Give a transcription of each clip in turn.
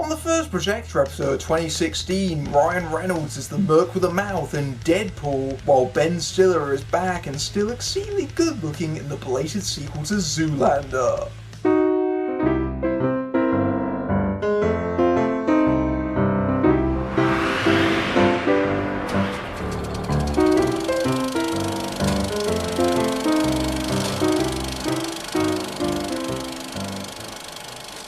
On the first Projector episode 2016, Ryan Reynolds is the Merc with a mouth in Deadpool, while Ben Stiller is back and still exceedingly good looking in the belated sequel to Zoolander.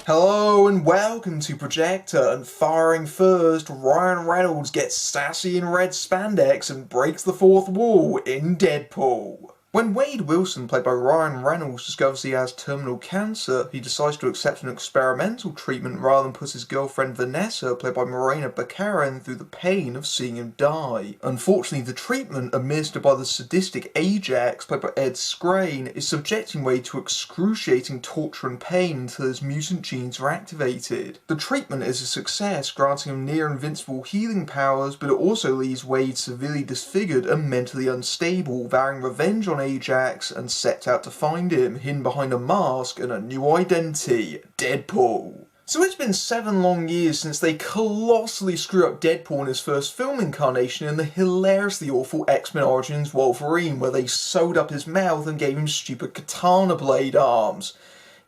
Hello and welcome to Projector, and firing first, Ryan Reynolds gets sassy in red spandex and breaks the fourth wall in Deadpool. When Wade Wilson, played by Ryan Reynolds, discovers he has terminal cancer, he decides to accept an experimental treatment rather than put his girlfriend Vanessa, played by Morena Baccarin, through the pain of seeing him die. Unfortunately, the treatment administered by the sadistic Ajax, played by Ed Skrein, is subjecting Wade to excruciating torture and pain until his mutant genes are activated. The treatment is a success, granting him near-invincible healing powers, but it also leaves Wade severely disfigured and mentally unstable, vowing revenge on Ajax and sets out to find him, hidden behind a mask and a new identity, Deadpool. So it's been 7 long years since they colossally screwed up Deadpool in his first film incarnation in the hilariously awful X-Men Origins Wolverine, where they sewed up his mouth and gave him stupid katana blade arms.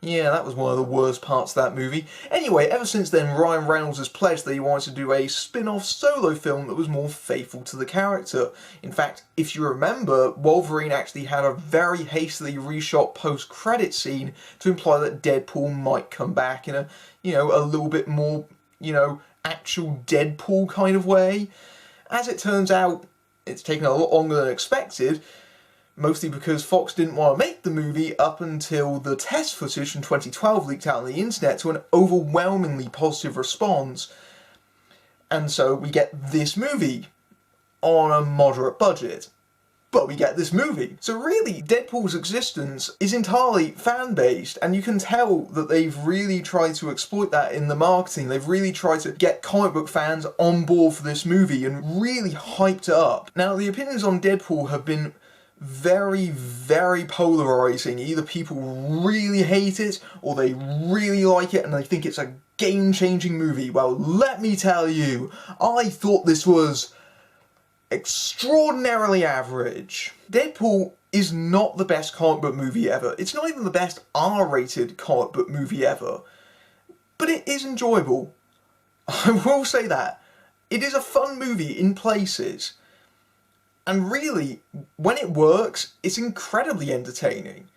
Yeah, that was one of the worst parts of that movie. Anyway, ever since then, Ryan Reynolds has pledged that he wanted to do a spin-off solo film that was more faithful to the character. In fact, if you remember, Wolverine actually had a very hastily reshot post-credit scene to imply that Deadpool might come back in a, a little bit more, actual Deadpool kind of way. As it turns out, it's taken a lot longer than expected, mostly because Fox didn't want to make the movie up until the test footage from 2012 leaked out on the internet to an overwhelmingly positive response. And so we get this movie on a moderate budget. But we get this movie. So really, Deadpool's existence is entirely fan-based, and you can tell that they've really tried to exploit that in the marketing. They've really tried to get comic book fans on board for this movie and really hyped it up. Now, the opinions on Deadpool have been very, very polarising. Either people really hate it, or they really like it and they think it's a game-changing movie. Well, let me tell you, I thought this was extraordinarily average. Deadpool is not the best comic book movie ever. It's not even the best R-rated comic book movie ever. But it is enjoyable. I will say that. It is a fun movie in places. And really, when it works, it's incredibly entertaining.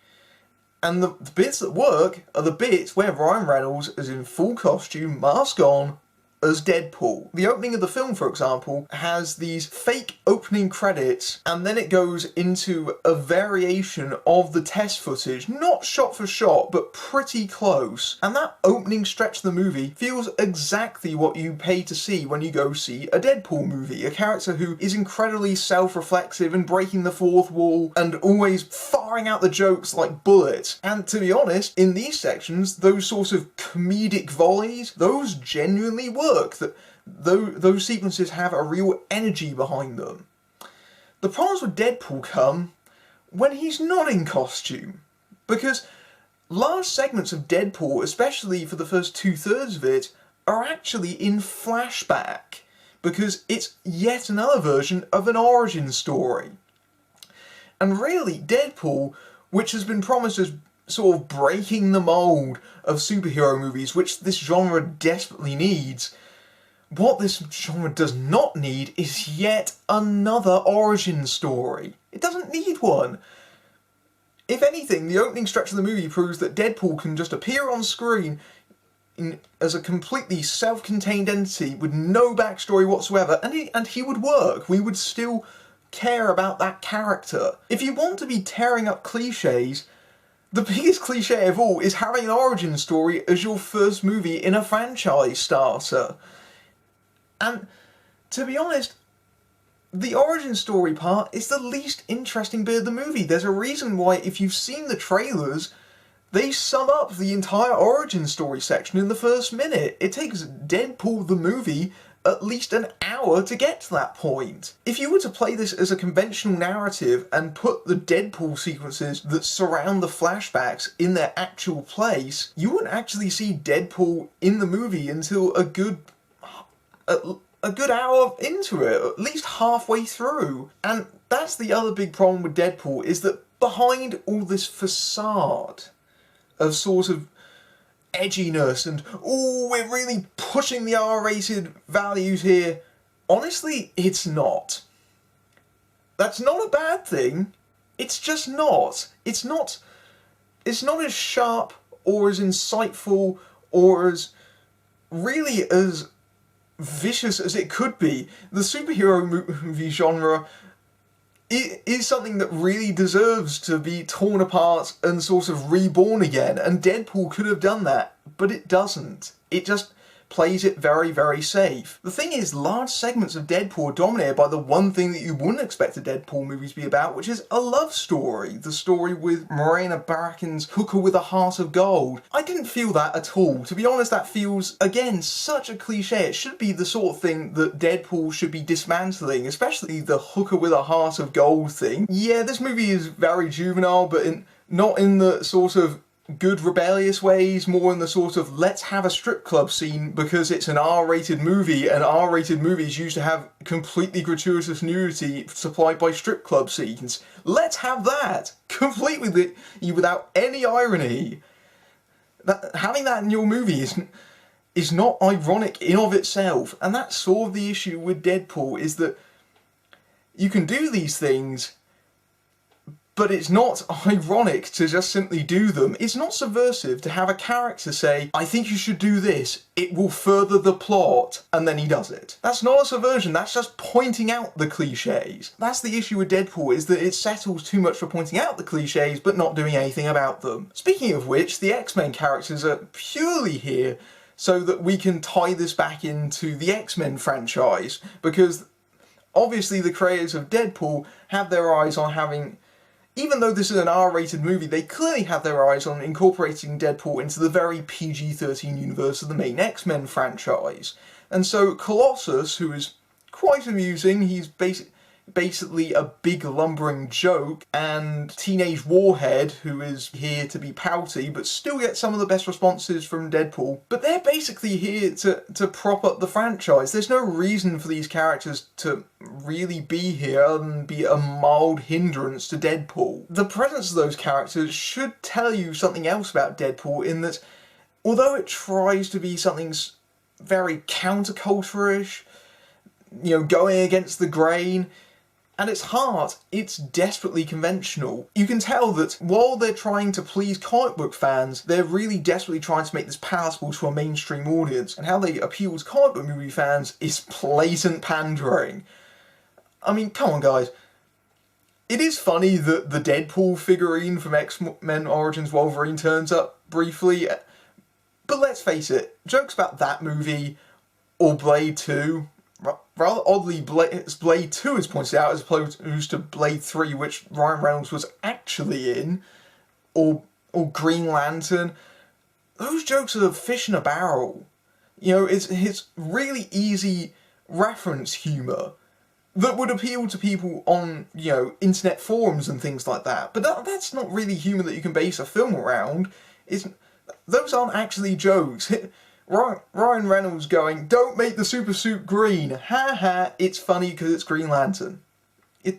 And the bits that work are the bits where Ryan Reynolds is in full costume, mask on, as Deadpool. The opening of the film, for example, has these fake opening credits, and then it goes into a variation of the test footage, not shot for shot, but pretty close. And that opening stretch of the movie feels exactly what you pay to see when you go see a Deadpool movie. A character who is incredibly self-reflexive and breaking the fourth wall and always firing out the jokes like bullets. And to be honest, in these sections, those sorts of comedic volleys, those genuinely work. That those sequences have a real energy behind them. The problems with Deadpool come when he's not in costume, because large segments of Deadpool, especially for the first 2/3 of it, are actually in flashback, because it's yet another version of an origin story. And really, Deadpool, which has been promised as sort of breaking the mould of superhero movies, which this genre desperately needs, what this genre does not need is yet another origin story. It doesn't need one. If anything, the opening stretch of the movie proves that Deadpool can just appear on screen as a completely self-contained entity with no backstory whatsoever, and he would work. We would still care about that character. If you want to be tearing up cliches, the biggest cliche of all is having an origin story as your first movie in a franchise starter. And to be honest, the origin story part is the least interesting bit of the movie. There's a reason why, if you've seen the trailers, they sum up the entire origin story section in the first minute. It takes Deadpool the movie at least an hour to get to that point. If you were to play this as a conventional narrative and put the Deadpool sequences that surround the flashbacks in their actual place, you wouldn't actually see Deadpool in the movie until a good hour into it, at least halfway through. And that's the other big problem with Deadpool, is that behind all this facade of sort of edginess and, oh, we're really pushing the R-rated values here, honestly, it's not. That's not a bad thing. It's just not. It's not as sharp or as insightful or as really as vicious as it could be. The superhero movie genre is something that really deserves to be torn apart and sort of reborn again, and Deadpool could have done that, but it doesn't. It just plays it very, very safe. The thing is, large segments of Deadpool are dominated by the one thing that you wouldn't expect a Deadpool movie to be about, which is a love story. The story with Morena Barakin's hooker with a heart of gold. I didn't feel that at all. To be honest, that feels, again, such a cliche. It should be the sort of thing that Deadpool should be dismantling, especially the hooker with a heart of gold thing. Yeah, this movie is very juvenile, but not in the sort of good rebellious ways, more in the sort of let's have a strip club scene because it's an R-rated movie, and R-rated movies used to have completely gratuitous nudity supplied by strip club scenes. Let's have that! Completely without any irony. Having that in your movie is not ironic in of itself, and that's sort of the issue with Deadpool, is that you can do these things, but it's not ironic to just simply do them. It's not subversive to have a character say, I think you should do this, it will further the plot, and then he does it. That's not a subversion, that's just pointing out the cliches. That's the issue with Deadpool, is that it settles too much for pointing out the cliches, but not doing anything about them. Speaking of which, the X-Men characters are purely here so that we can tie this back into the X-Men franchise, because obviously the creators of Deadpool have their eyes on having, even though this is an R-rated movie, they clearly have their eyes on incorporating Deadpool into the very PG-13 universe of the main X-Men franchise. And so Colossus, who is quite amusing, he's basically a big lumbering joke, and Teenage Warhead, who is here to be pouty but still gets some of the best responses from Deadpool. But they're basically here to prop up the franchise. There's no reason for these characters to really be here other than be a mild hindrance to Deadpool. The presence of those characters should tell you something else about Deadpool, in that although it tries to be something very counterculture-ish, you know, going against the grain, at its heart, it's desperately conventional. You can tell that while they're trying to please comic book fans, they're really desperately trying to make this palatable to a mainstream audience, and how they appeal to comic book movie fans is blatant pandering. I mean, come on guys. It is funny that the Deadpool figurine from X-Men Origins Wolverine turns up briefly, but let's face it, jokes about that movie, or Blade 2, rather oddly, Blade 2 is pointed out as opposed to Blade 3, which Ryan Reynolds was actually in, or Green Lantern. Those jokes are fish in a barrel. You know, it's really easy reference humour that would appeal to people on, you know, internet forums and things like that. But that's not really humour that you can base a film around. Those aren't actually jokes. Ryan Reynolds going, don't make the super suit green. Ha ha, it's funny because it's Green Lantern. Do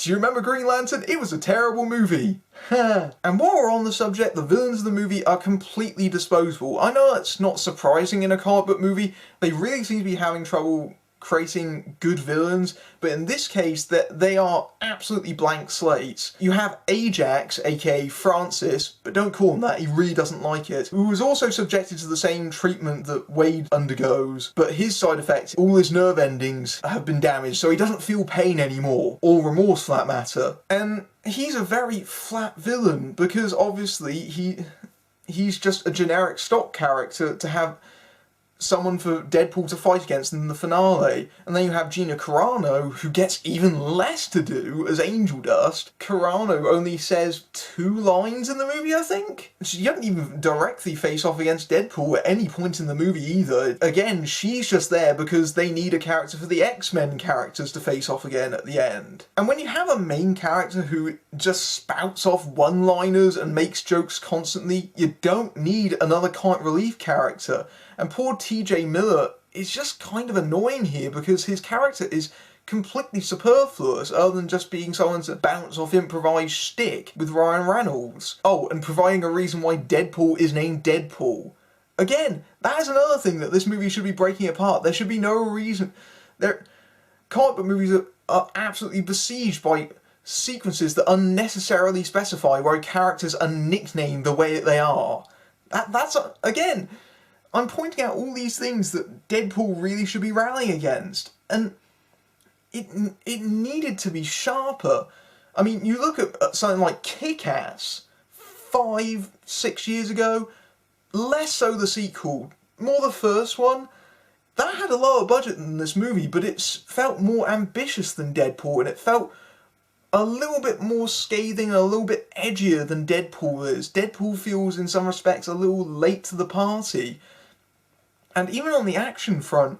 you remember Green Lantern? It was a terrible movie. Ha. And while we're on the subject, the villains of the movie are completely disposable. I know that's not surprising in a comic book movie. They really seem to be having trouble creating good villains, but in this case they are absolutely blank slates. You have Ajax, aka Francis, but don't call him that, he really doesn't like it, who was also subjected to the same treatment that Wade undergoes, but his side effect, all his nerve endings have been damaged, so he doesn't feel pain anymore, or remorse for that matter. And he's a very flat villain, because obviously he's just a generic stock character to have someone for Deadpool to fight against in the finale. And then you have Gina Carano, who gets even less to do as Angel Dust. Carano only says 2 lines in the movie, I think? She doesn't even directly face off against Deadpool at any point in the movie either. Again, she's just there because they need a character for the X-Men characters to face off again at the end. And when you have a main character who just spouts off one-liners and makes jokes constantly, you don't need another comic relief character. And poor TJ Miller is just kind of annoying here because his character is completely superfluous other than just being someone to bounce off improvised shtick with Ryan Reynolds. Oh, and providing a reason why Deadpool is named Deadpool. Again, that is another thing that this movie should be breaking apart. There should be no reason. Comic book movies are absolutely besieged by sequences that unnecessarily specify why characters are nicknamed the way that they are. Again, I'm pointing out all these things that Deadpool really should be rallying against, and it needed to be sharper. I mean, you look at something like Kick-Ass 5-6 years ago, less so the sequel, more the first one. That had a lower budget than this movie, but it felt more ambitious than Deadpool, and it felt a little bit more scathing and a little bit edgier than Deadpool is. Deadpool feels, in some respects, a little late to the party. And even on the action front,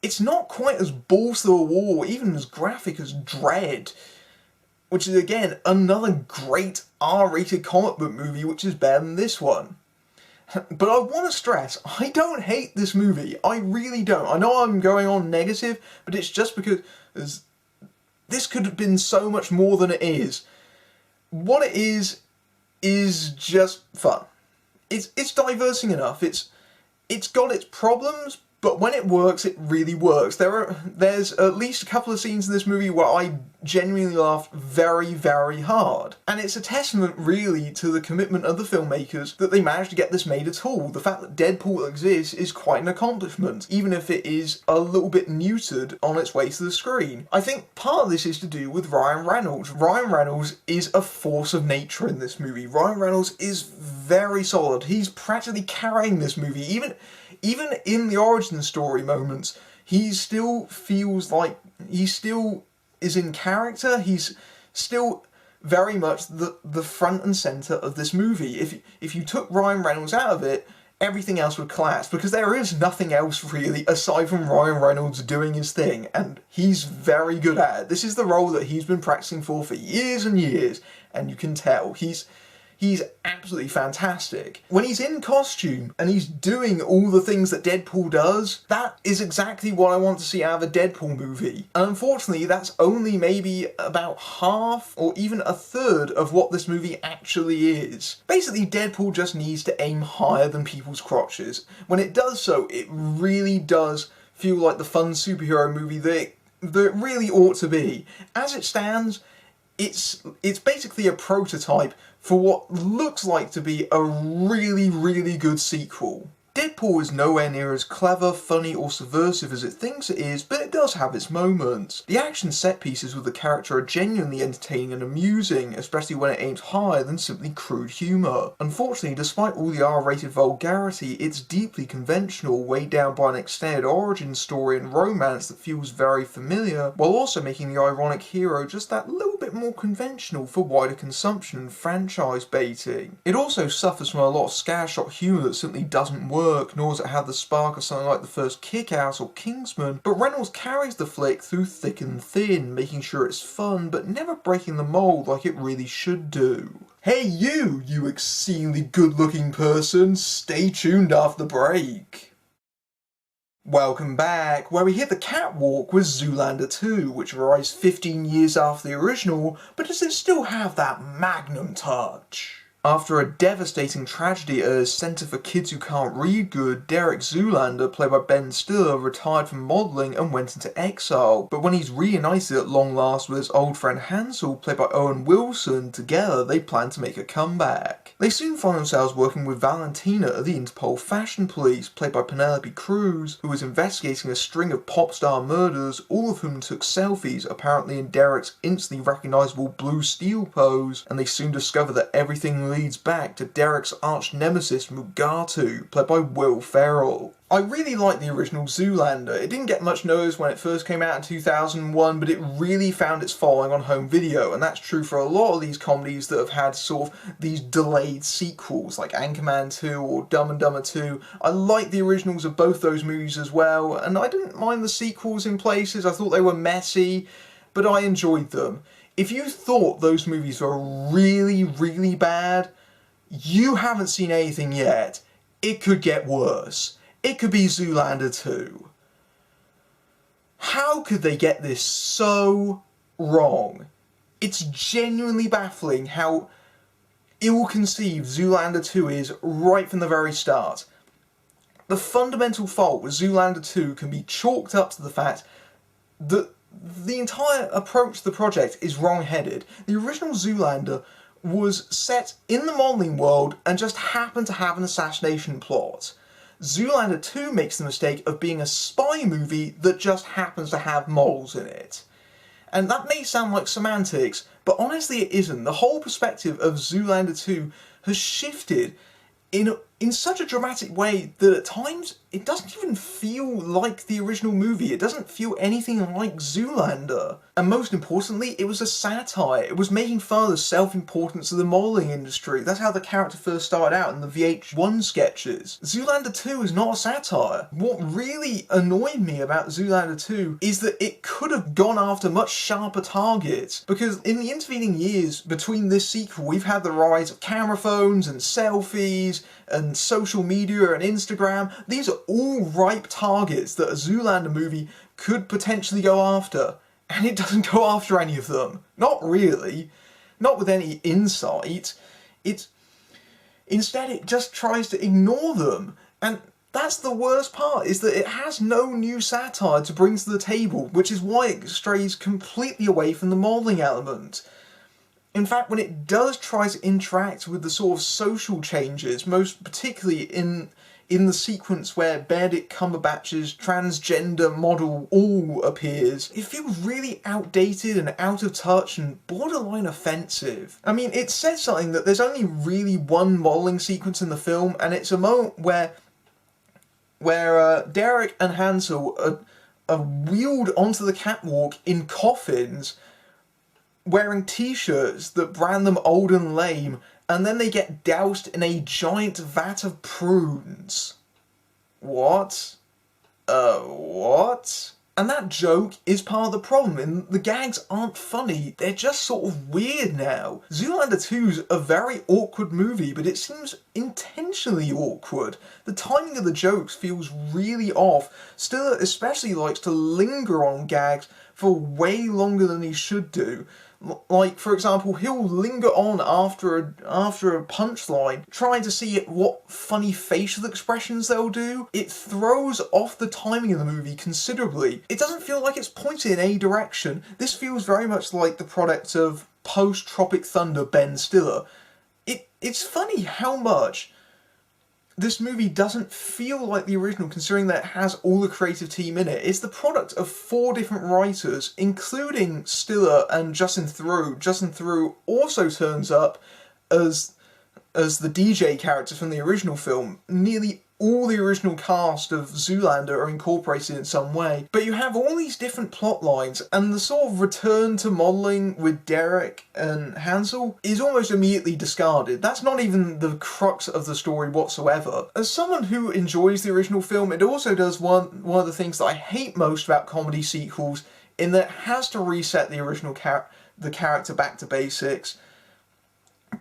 it's not quite as balls to the wall, or even as graphic as Dread, which is, again, another great R-rated comic book movie which is better than this one. But I want to stress, I don't hate this movie. I really don't. I know I'm going on negative, but it's just because this could have been so much more than it is. What it is just fun. It's diversing enough. It's got its problems, but when it works, it really works. There's at least a couple of scenes in this movie where I genuinely laughed very, very hard. And it's a testament, really, to the commitment of the filmmakers that they managed to get this made at all. The fact that Deadpool exists is quite an accomplishment, even if it is a little bit neutered on its way to the screen. I think part of this is to do with Ryan Reynolds. Ryan Reynolds is a force of nature in this movie. Ryan Reynolds is very solid. He's practically carrying this movie. Even in the origin story moments, he still feels like he still is in character. He's still very much the front and centre of this movie. If you took Ryan Reynolds out of it, everything else would collapse, because there is nothing else really aside from Ryan Reynolds doing his thing, and he's very good at it. This is the role that he's been practicing for years and years, and you can tell he's absolutely fantastic. When he's in costume and he's doing all the things that Deadpool does, that is exactly what I want to see out of a Deadpool movie. And unfortunately, that's only maybe about half or even a third of what this movie actually is. Basically, Deadpool just needs to aim higher than people's crotches. When it does so, it really does feel like the fun superhero movie that it really ought to be. As it stands, it's basically a prototype for what looks like to be a really, really good sequel. Deadpool is nowhere near as clever, funny or subversive as it thinks it is, but it does have its moments. The action set pieces with the character are genuinely entertaining and amusing, especially when it aims higher than simply crude humour. Unfortunately, despite all the R-rated vulgarity, it's deeply conventional, weighed down by an extended origin story and romance that feels very familiar, while also making the ironic hero just that little bit more conventional for wider consumption and franchise baiting. It also suffers from a lot of scattershot humour that simply doesn't work, nor does it have the spark of something like the first Kick-Ass or Kingsman, but Reynolds carries the flick through thick and thin, making sure it's fun, but never breaking the mould like it really should do. Hey you exceedingly good-looking person, stay tuned after the break. Welcome back, where we hit the catwalk with Zoolander 2, which arrives 15 years after the original, but does it still have that magnum touch? After a devastating tragedy at a centre for kids who can't read good, Derek Zoolander, played by Ben Stiller, retired from modelling and went into exile. But when he's reunited at long last with his old friend Hansel, played by Owen Wilson, together they plan to make a comeback. They soon find themselves working with Valentina at the Interpol Fashion Police, played by Penelope Cruz, who is investigating a string of pop star murders, all of whom took selfies, apparently in Derek's instantly recognisable blue steel pose, and they soon discover that everything leads back to Derek's arch-nemesis Mugatu, played by Will Ferrell. I really like the original Zoolander. It didn't get much notice when it first came out in 2001, but it really found its following on home video, and that's true for a lot of these comedies that have had sort of these delayed sequels, like Anchorman 2 or Dumb and Dumber 2. I like the originals of both those movies as well, and I didn't mind the sequels in places. I thought they were messy, but I enjoyed them. If you thought those movies were really, really bad, you haven't seen anything yet. It could get worse. It could be Zoolander 2. How could they get this so wrong? It's genuinely baffling how ill-conceived Zoolander 2 is right from the very start. The fundamental fault with Zoolander 2 can be chalked up to the fact that the entire approach to the project is wrong-headed. The original Zoolander was set in the modelling world and just happened to have an assassination plot. Zoolander 2 makes the mistake of being a spy movie that just happens to have models in it. And that may sound like semantics, but honestly it isn't. The whole perspective of Zoolander 2 has shifted in such a dramatic way that at times it doesn't even feel like the original movie. It doesn't feel anything like Zoolander. And most importantly, it was a satire. It was making fun of the self-importance of the modelling industry. That's how the character first started out in the VH1 sketches. Zoolander 2 is not a satire. What really annoyed me about Zoolander 2 is that it could have gone after much sharper targets, because in the intervening years between this sequel, we've had the rise of camera phones and selfies and social media and Instagram. These are all ripe targets that a Zoolander movie could potentially go after, and it doesn't go after any of them. Not really. Not with any insight. Instead it just tries to ignore them, and that's the worst part, is that it has no new satire to bring to the table, which is why it strays completely away from the modelling element. In fact, when it does try to interact with the sort of social changes, most particularly in the sequence where Benedict Cumberbatch's transgender model all appears, it feels really outdated and out of touch and borderline offensive. I mean, it says something that there's only really one modelling sequence in the film, and it's a moment where Derek and Hansel are wheeled onto the catwalk in coffins, wearing t-shirts that brand them old and lame, and then they get doused in a giant vat of prunes. What? What? And that joke is part of the problem, and the gags aren't funny, they're just sort of weird now. Zoolander 2's a very awkward movie, but it seems intentionally awkward. The timing of the jokes feels really off. Stiller especially likes to linger on gags for way longer than he should do. Like, for example, he'll linger on after a punchline, trying to see what funny facial expressions they'll do. It throws off the timing of the movie considerably. It doesn't feel like it's pointed in any direction. This feels very much like the product of post-Tropic Thunder Ben Stiller. It's funny how much this movie doesn't feel like the original, considering that it has all the creative team in it. It's the product of 4 different writers, including Stiller and Justin Theroux. Justin Theroux also turns up as the DJ character from the original film. Nearly all the original cast of Zoolander are incorporated in some way. But you have all these different plot lines, and the sort of return to modelling with Derek and Hansel is almost immediately discarded. That's not even the crux of the story whatsoever. As someone who enjoys the original film, it also does one of the things that I hate most about comedy sequels, in that it has to reset the original character back to basics.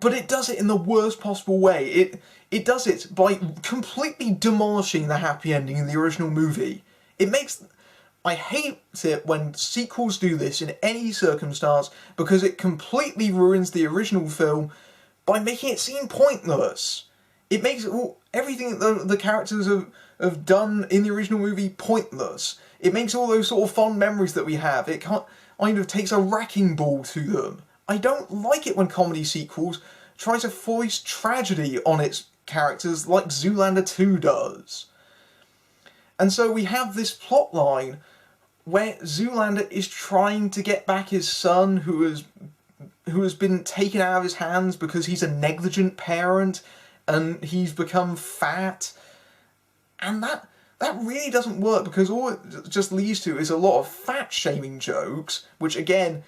But it does it in the worst possible way. It does it by completely demolishing the happy ending in the original movie. I hate it when sequels do this in any circumstance, because it completely ruins the original film by making it seem pointless. It makes everything that the characters have done in the original movie pointless. It makes all those sort of fond memories that we have, it kind of takes a wrecking ball to them. I don't like it when comedy sequels try to foist tragedy on its characters like Zoolander 2 does. And so we have this plot line where Zoolander is trying to get back his son, who has who has been taken out of his hands because he's a negligent parent and he's become fat. And that really doesn't work, because all it just leads to is a lot of fat-shaming jokes, which again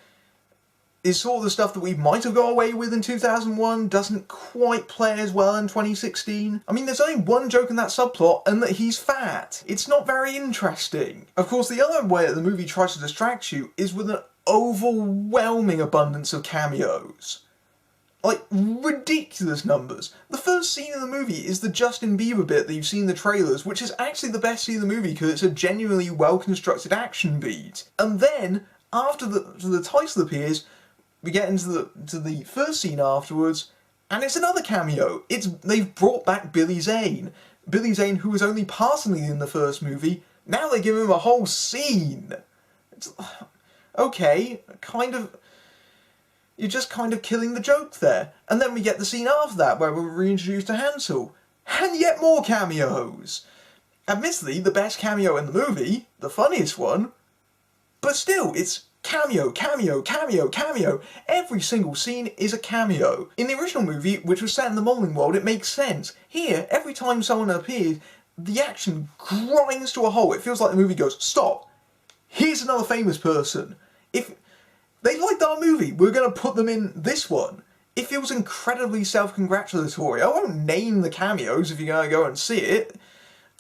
is sort of the stuff that we might have got away with in 2001, doesn't quite play as well in 2016. I mean, there's only one joke in that subplot, and that he's fat. It's not very interesting. Of course, the other way that the movie tries to distract you is with an overwhelming abundance of cameos. Like, ridiculous numbers. The first scene in the movie is the Justin Bieber bit that you've seen in the trailers, which is actually the best scene in the movie because it's a genuinely well-constructed action beat. And then, after the title appears, we get into the first scene afterwards, and it's another cameo. They've brought back Billy Zane. Billy Zane, who was only partially in the first movie, now they give him a whole scene. It's, okay, you're just kind of killing the joke there. And then we get the scene after that where we're reintroduced to Hansel. And yet more cameos! Admittedly, the best cameo in the movie, the funniest one, but still, it's cameo, cameo, cameo, cameo. Every single scene is a cameo. In the original movie, which was set in the modelling world, it makes sense. Here, every time someone appears, the action grinds to a halt. It feels like the movie goes, stop, here's another famous person. If they liked our movie, we're going to put them in this one. It feels incredibly self-congratulatory. I won't name the cameos if you're going to go and see it.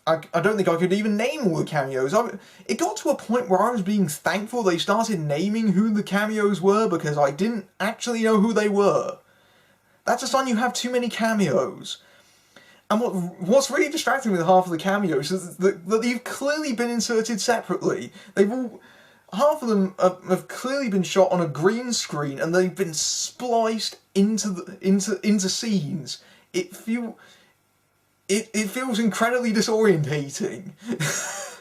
I don't think I could even name all the cameos. It got to a point where I was being thankful they started naming who the cameos were, because I didn't actually know who they were. That's a sign you have too many cameos. And what's really distracting with half of the cameos is that they've clearly been inserted separately. Half of them have clearly been shot on a green screen, and they've been spliced into scenes. It feels incredibly disorientating.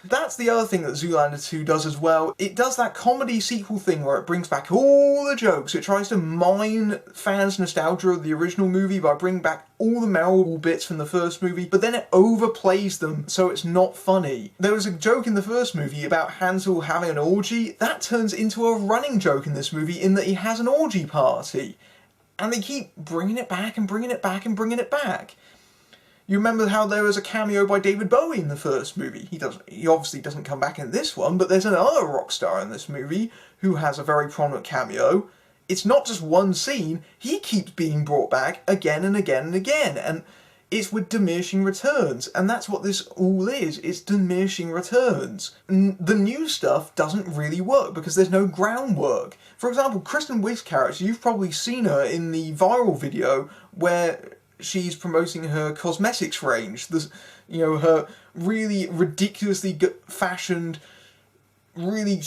That's the other thing that Zoolander 2 does as well. It does that comedy sequel thing where it brings back all the jokes. It tries to mine fans' nostalgia of the original movie by bringing back all the memorable bits from the first movie, but then it overplays them so it's not funny. There was a joke in the first movie about Hansel having an orgy. That turns into a running joke in this movie in that he has an orgy party. And they keep bringing it back and bringing it back and bringing it back. You remember how there was a cameo by David Bowie in the first movie. He obviously doesn't come back in this one, but there's another rock star in this movie who has a very prominent cameo. It's not just one scene, he keeps being brought back again and again and again, and it's with diminishing returns, and that's what this all is, it's diminishing returns. The new stuff doesn't really work because there's no groundwork. For example, Kristen Wiig's character, you've probably seen her in the viral video where she's promoting her cosmetics range. Her really ridiculously fashioned, really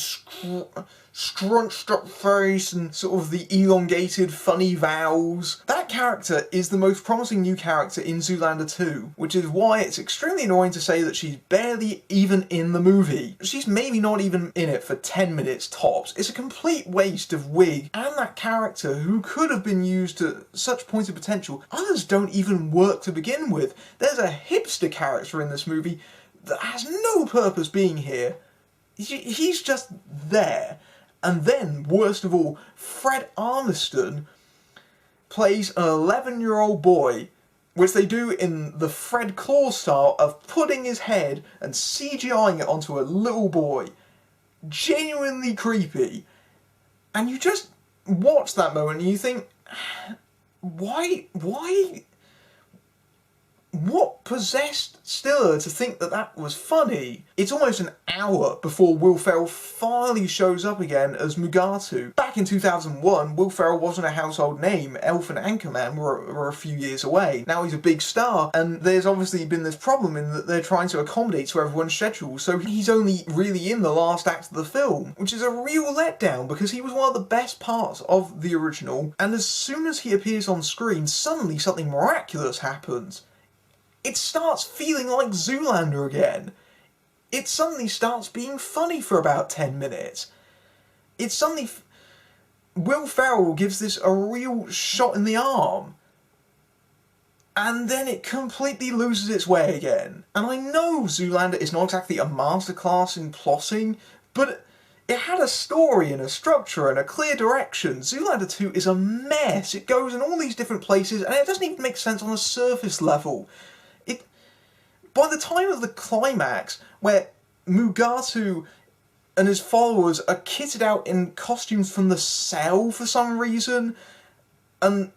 scrunched up face and sort of the elongated funny vowels. That character is the most promising new character in Zoolander 2, which is why it's extremely annoying to say that she's barely even in the movie. She's maybe not even in it for 10 minutes tops. It's a complete waste of Wiig and that character who could have been used to such points of potential. Others don't even work to begin with. There's a hipster character in this movie that has no purpose being here. He's just there. And then, worst of all, Fred Armisen plays an 11-year-old boy, which they do in the Fred Claus style of putting his head and CGIing it onto a little boy. Genuinely creepy. And you just watch that moment and you think, why? What possessed Stiller to think that that was funny? It's almost an hour before Will Ferrell finally shows up again as Mugatu. Back in 2001, Will Ferrell wasn't a household name. Elf and Anchorman were a few years away. Now he's a big star, and there's obviously been this problem in that they're trying to accommodate to everyone's schedule, so he's only really in the last act of the film, which is a real letdown because he was one of the best parts of the original, and as soon as he appears on screen, suddenly something miraculous happens. It starts feeling like Zoolander again. It suddenly starts being funny for about 10 minutes. It suddenly... Will Ferrell gives this a real shot in the arm. And then it completely loses its way again. And I know Zoolander is not exactly a masterclass in plotting, but It had a story and a structure and a clear direction. Zoolander 2 is a mess. It goes in all these different places and it doesn't even make sense on a surface level. By the time of the climax, where Mugatu and his followers are kitted out in costumes from The Cell for some reason, and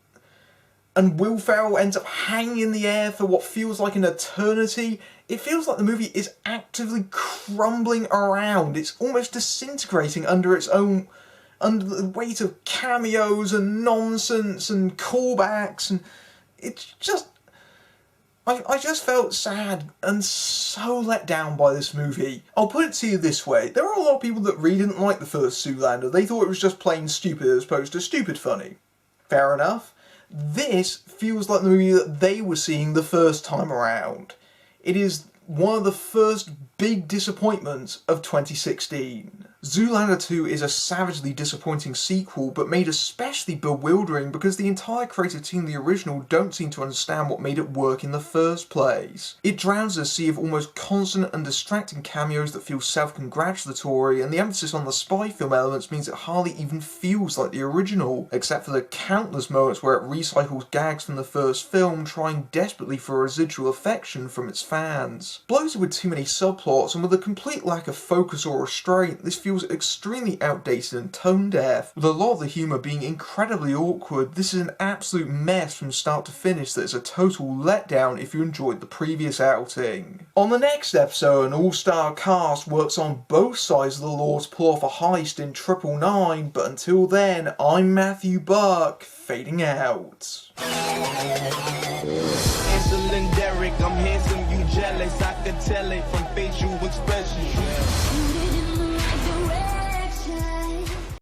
Will Ferrell ends up hanging in the air for what feels like an eternity, it feels like the movie is actively crumbling around. It's almost disintegrating under the weight of cameos and nonsense and callbacks, and it's just... I just felt sad and so let down by this movie. I'll put it to you this way, there are a lot of people that really didn't like the first Zoolander. They thought it was just plain stupid as opposed to stupid funny. Fair enough. This feels like the movie that they were seeing the first time around. It is one of the first big disappointments of 2016. Zoolander 2 is a savagely disappointing sequel, but made especially bewildering because the entire creative team of the original don't seem to understand what made it work in the first place. It drowns in a sea of almost constant and distracting cameos that feel self-congratulatory, and the emphasis on the spy film elements means it hardly even feels like the original, except for the countless moments where it recycles gags from the first film, trying desperately for residual affection from its fans. Bloated with too many subplots and with a complete lack of focus or restraint, this feels extremely outdated and tone deaf, with a lot of the humour being incredibly awkward. This is an absolute mess from start to finish that is a total letdown if you enjoyed the previous outing. On the next episode, an all-star cast works on both sides of the law to pull off a heist in 999, but until then, I'm Matthew Buck, fading out. Derek, I'm handsome, you jealous, I could tell it from facial expressions.